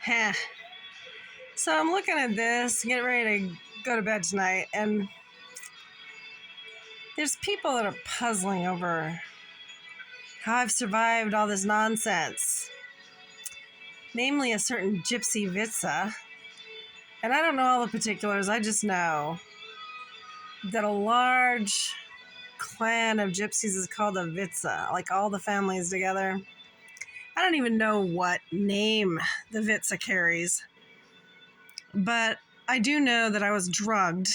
Heh. So I'm looking at this, getting ready to go to bed tonight, and there's people that are puzzling over how I've survived all this nonsense. Namely, a certain gypsy Vitsa. And I don't know all the particulars, I just know that a large clan of gypsies is called a Vitsa, like all the families together. I don't even know what name the Vitsa carries, but I do know that I was drugged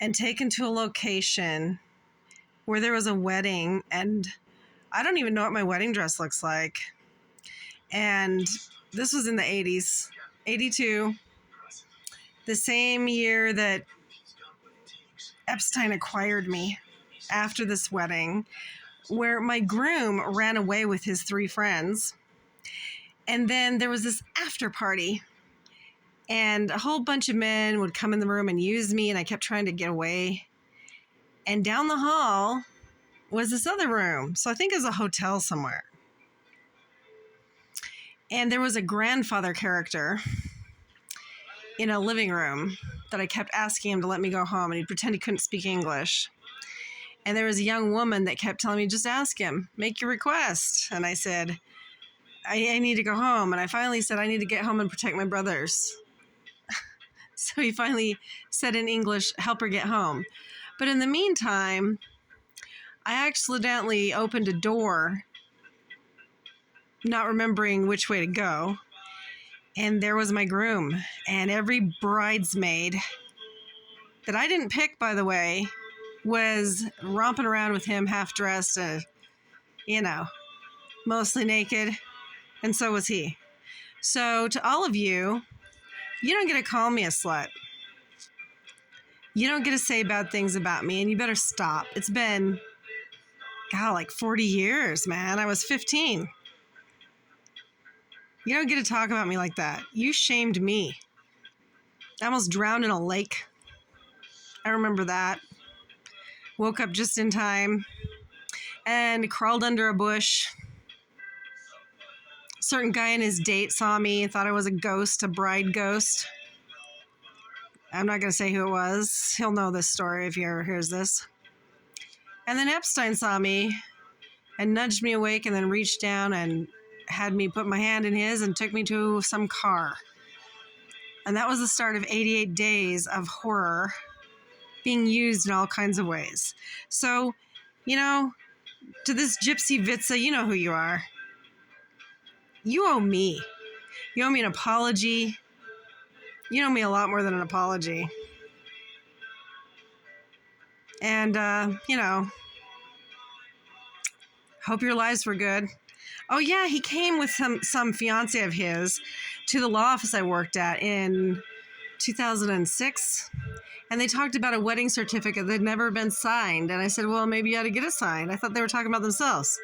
and taken to a location where there was a wedding, and I don't even know what my wedding dress looks like. And this was in the 80s, 82, the same year that Epstein acquired me after this wedding, where my groom ran away with his 3 friends. And then there was this after party, and a whole bunch of men would come in the room and use me, and I kept trying to get away. And down the hall was this other room. So I think it was a hotel somewhere. And there was a grandfather character in a living room that I kept asking him to let me go home, and he'd pretend he couldn't speak English. And there was a young woman that kept telling me, just ask him, make your request. And I said, I need to go home. And I finally said, I need to get home and protect my brothers. So he finally said in English, help her get home. But in the meantime, I accidentally opened a door, not remembering which way to go. And there was my groom, and every bridesmaid that I didn't pick, by the way, was romping around with him half dressed, mostly naked. And so was he. So to all of you, you don't get to call me a slut. You don't get to say bad things about me, and you better stop. It's been, like 40 years, man. I was 15. You don't get to talk about me like that. You shamed me. I almost drowned in a lake. I remember that. Woke up just in time and crawled under a bush. A certain guy and his date saw me and thought I was a ghost, a bride ghost. I'm not going to say who it was. He'll know this story if he ever hears this. And then Epstein saw me and nudged me awake and then reached down and had me put my hand in his and took me to some car. And that was the start of 88 days of horror being used in all kinds of ways. So, to this gypsy Vitsa, you know who you are. You owe me. You owe me an apology. You owe me a lot more than an apology. And, hope your lives were good. Oh, yeah, he came with some fiance of his to the law office I worked at in 2006. And they talked about a wedding certificate that had never been signed. And I said, well, maybe you ought to get it signed. I thought they were talking about themselves.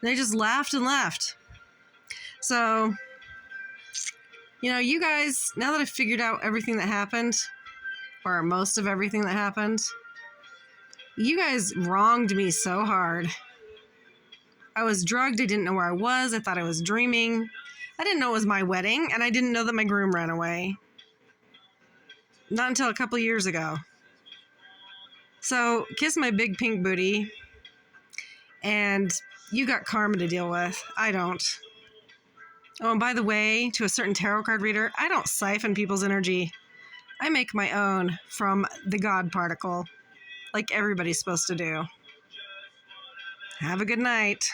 And they just laughed and laughed. So, you guys, now that I've figured out everything that happened, or most of everything that happened, you guys wronged me so hard. I was drugged. I didn't know where I was. I thought I was dreaming. I didn't know it was my wedding, and I didn't know that my groom ran away. Not until a couple years ago. So, kiss my big pink booty, and you got karma to deal with. I don't. Oh, and by the way, to a certain tarot card reader, I don't siphon people's energy. I make my own from the God particle, like everybody's supposed to do. Have a good night.